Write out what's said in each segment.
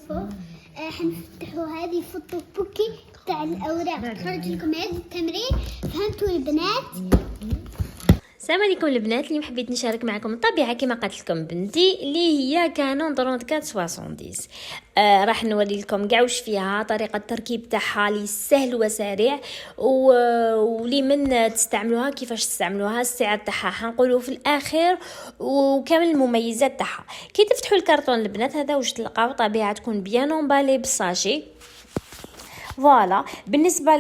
فوق. حنفتحوا هذه فوتو بوكي تاع الاوراق. خرج لكم هذا التمرين. فهمتوا البنات؟ السلام عليكم البنات. اليوم حبيت نشارك معكم الطبيعه كما قالت لكم بنتي اللي هي كانون 3470. راح نوري لكم كاع واش فيها، طريقه التركيب تاعها اللي سهل وسريع ولمن تستعملوها، كيفاش تستعملوها، السعر تاعها حنقولوا في الاخر، وكامل المميزات تاعها. كي تفتحوا الكرتون البنات هذا واش تلقاو، طبيعه تكون بيان امبالي بالساشي. فوالا. بالنسبه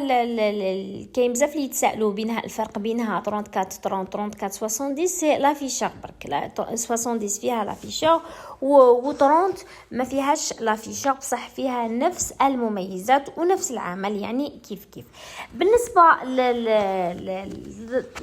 كاين بزاف اللي يتسائلوا بينها الفرق بينها 34 30 34 70. سي لافيشور برك، لا 70 فيها لافيشور و 30 ما فيهاش لافيشور، بصح فيها نفس المميزات ونفس العمل، يعني كيف كيف. بالنسبه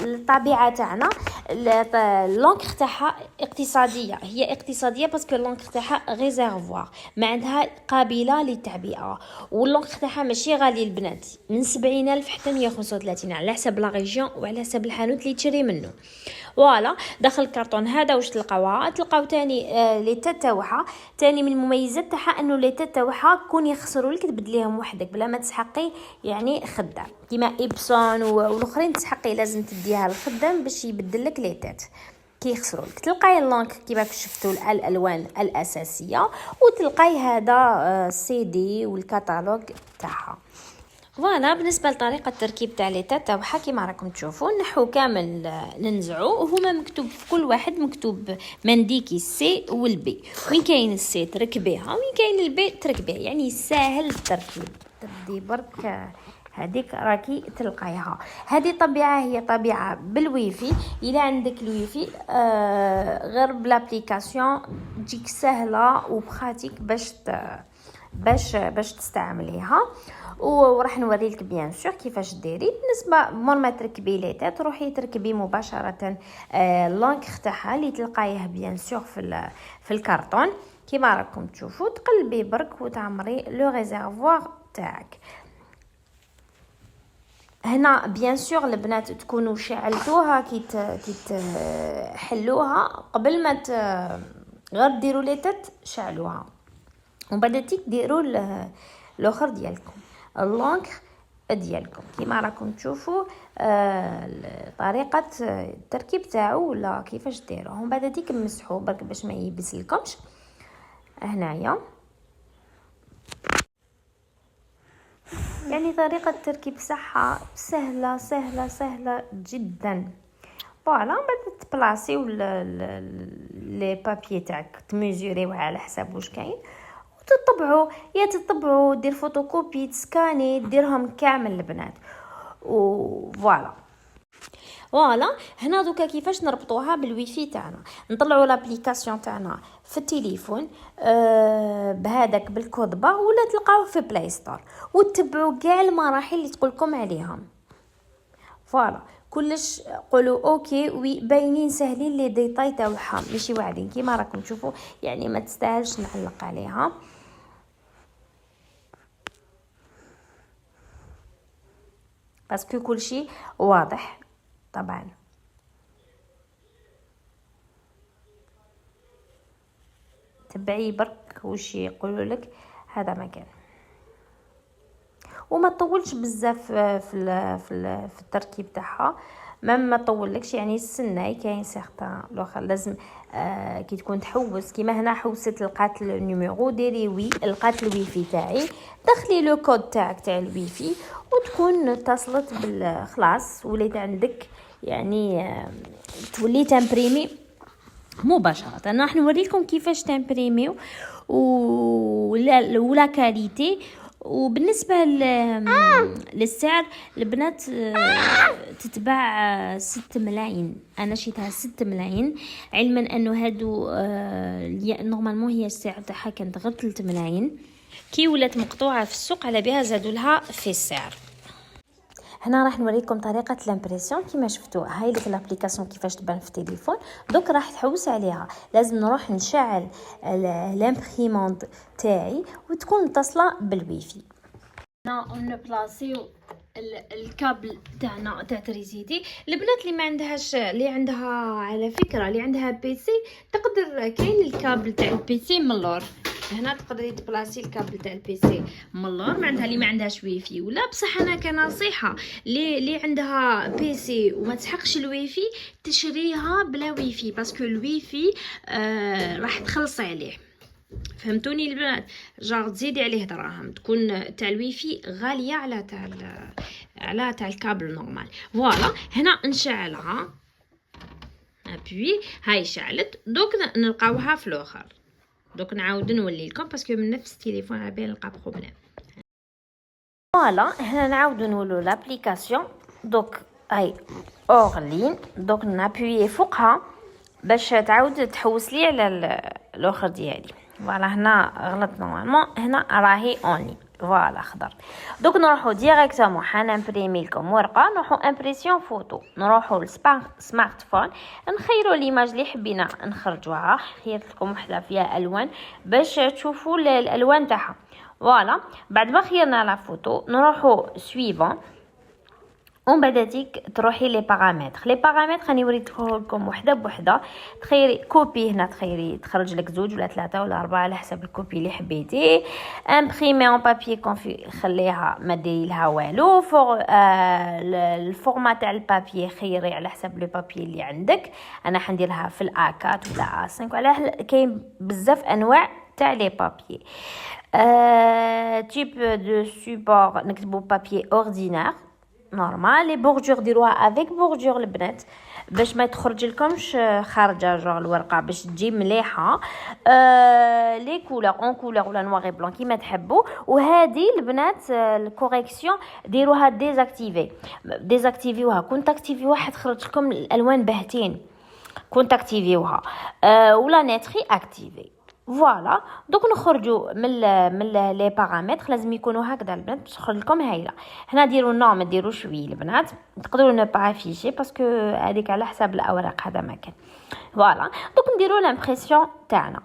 للطبيعه تاعنا، اللونكر تاعها اقتصاديه، هي اقتصاديه باسكو اللونكر تاعها ريزيرفوار، ما عندها قابله للتعبئه، واللونكر تاعها ماشي غالي البنات، من 70,000 حتى 135 على حسب لا ريجيون وعلى حسب الحانوت اللي تشري منه. فوالا. داخل الكرتون هذا واش تلقاوها، تلقاو تاني لي تات تاعها. تاني من المميزات تاعها انه لي تات تاعها كون يخسروا لك تبدليهم وحدك بلا ما تسحقي يعني خدام، كيما ايبسون والاخرين تسحقي لازم تديها للخدام باش يبدل لك لي تات كي يخسروا لك. تلقاي اللونك كيما شفتوا الالوان الاساسيه، وتلقاي هذا سي دي والكتالوج تاعها. فوالا. بالنسبه لطريقه التركيب تاع لي تات تاعها كيما راكم تشوفوا، نحو كامل ننزعوا، وهما مكتوب في كل واحد مكتوب منديكي السي والبي، وين كاين السي تركبيها وين كاين البي تركبيه، يعني ساهل التركيب. تبدي برك هذيك راكي تلقايها. هذه طبيعه، هي طبيعه بالويفي. الا عندك الويفي غير بلابليكاسيون تجيك سهله وبخاتيك باش تستعمليها. وراح نوريلك بيان سور كيفاش ديري. بالنسبه مور ما تركبي لي تات، روحي تركبي مباشره اللونكر تاعها اللي تلقايه بيان سور في الكرتون كيما راكم تشوفوا. تقلبي برك وتعمري لو ريزيرفوار تاعك. هنا بيان سور البنات تكونوا شعلتوها كي تحلوها قبل ما غير ديروا لي تات، شعلوها ومن بعد ديروا الاخر ديالكم اللونكر ديالكم كيما راكم تشوفوا. طريقه التركيب تاعو ولا كيفاش ديروه، ومن بعد مسحوه برك باش ما ييبس لكمش. هنايا يعني طريقه التركيب صحه سهله سهله سهله جدا. فوالا. بعد تبلاصيو لي بابي تاعك، تميزوريو على حساب واش كاين، تطبعوا دير فوتوكوبي، تسكاني، ديرهم كامل البنات. وفوالا. هنا دوكا كيفاش نربطوها بالويفي تاعنا. نطلعوا لابليكاسيون تاعنا في التليفون بهذاك بالكود بار، ولا تلقاوه في بلاي ستور، وتتبعوا كاع المراحل اللي تقولكم عليهم. فوالا. كلش قولوا اوكي وي، باينين سهلين لي ديتاي تاعها، ماشي واعدين كيما راكم تشوفوا، يعني ما تستاهلش نعلق عليها. باسكو كلشي واضح طبعا. تبعي برك واش يقولوا لك، هذا مكان. وما تطولش بزاف في التركيب تاعها، ما طولكش، يعني السناي كاين سيغتان الاخر لازم كي تكون تحوس كيما هنا حوست لقات النيميرو، ديري وي لقات الويفي تاعي، دخلي لو كود تاعك تاع الويفي وتكون اتصلت بالخلاص، وليت عندك يعني تولي تمبريمي مباشره. انا راح نوريكم كيفاش تمبريميو ولا كاليتي. وبالنسبه للسعر البنات تتباع 6 ملايين، انا شيتها 6 ملايين، علما انه هادو نورمالمون هي السعر تاعها كانت غير 3 ملايين، كي ولات مقطوعه في السوق على بها زادوا لها في السعر. هنا راح نوريكم طريقه الامبريسيون كيما شفتوا. هاي لك الابليكاسيون كيفاش تبان في التليفون. دوك راح تحوس عليها، لازم نروح نشعل الامبريمونت تاعي وتكون متصله بالويفي. هنا نبلاصيو الكابل تاعنا تاع تريزيتي. البنات اللي ما عندهاش، اللي عندها على فكره اللي عندها بيسي، تقدر كاين الكابل تاع البيسي من اللور هنا تقدري تبلاصي الكابل تاع البيسي من اللور، معناتها اللي ما عندهاش ويفي. ولا بصح انا كنصيحه اللي عندها بيسي وما تحقش الويفي تشريها بلا ويفي، باسكو الويفي راح تخلصي عليه. فهمتوني البنات؟ جار تزيدي عليه دراهم، تكون تاع الويفي غاليه على تاع الكابل نورمال. فوالا هنا نشعلها ابوي، هاي شعلت. دوك نلقاوها في الاخر. دوك نعاود نولي لكم باسكو من نفس التليفون على بالي نلقى بروبليم. فوالا هنا نعاودو نولو لابليكاسيون. دوك هاي اورلين، دوك نابويي فوقها باش تعاود تحوس لي على الاخر ديالي. فوالا هنا غلط نورمالمون، هنا راهي اونلين. فوالا خضر. دوك نروحو ديريكتومون حنمبريمي لكم ورقه، نروحو امبريسيون فوتو، نروحو للسمارت فون، نخيروا ليماج اللي حبينا نخرجوها. خيرت لكم وحده فيها الوان باش تشوفوا الالوان تاعها. فوالا بعد ما خيرنا لا فوتو نروحو سويفون، ومن بعد ديك تروحي لي بارامتر راني وريتهم وحده بوحده. تخيري كوبي، هنا تخيري تخرج لك 2 ولا 3 ولا 4 على حسب الكوبي اللي حبيتي. امبريمي اون بابي كونفي، خليها ما ديري لها والو. الفورما تاع البابي خيري على حسب لو بابي اللي عندك. انا حنديرها في الA4 ولا A5، على كاين بزاف انواع تاع لي بابي. تيب دو سوبور نكتبو بابي اوردينير نورمال. لي بوردور ديروها افيك بوردور البنات باش ما تخرج لكمش خارجه جوغ الورقه، باش تجي مليحه. لي كولور اون كولور ولا نوار بلون كيما تحبوا. وهذه البنات الكوريكسيون ديروها ديزاكتيفيوها، كونتاكتيفيوها تخرج لكم الالوان باهتين. كونتاكتيفيوها ولا نيتري اكتيفي. فوالا دوك نخرجوا من لي بارامتر، لازم يكونوا هكذا البنات باش تخرج لكم هايله. هنا ديروا نو ما ديروش وي البنات، تقدروا نو با افيشي باسكو هذيك على حساب الاوراق هذا ما كان. فوالا دوك نديروا لامبريسيون تاعنا.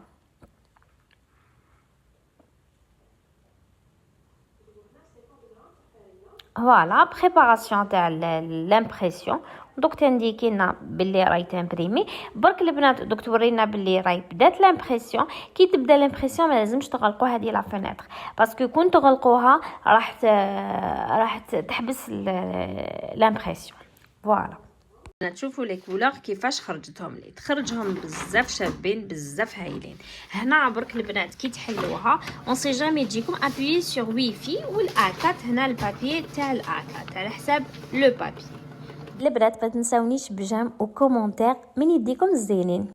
فوالا بريباراسيون تاع لامبريسيون. دوك تنديكينا باللي راهي تمبريمي برك البنات. دوك تورينا باللي راهي بدات لامبريسيون. كي تبدا لامبريسيون ما لازمش تغلقوا هذه لا فينيتر، باسكو كون تغلقوها راح تحبس لامبريسيون. فوالا تشوفوا لي كولور كيفاش خرجتهم لي، تخرجهم بزاف شابين بزاف هايلين. هنا برك البنات كي تحلوها اون سي جامي تجيكم ابويي سور ويفي والA4. هنا البابي تاع الA4 على حساب لو بابي. البنات ما تنساونيش بجام وكومونتير من يديكم الزينين.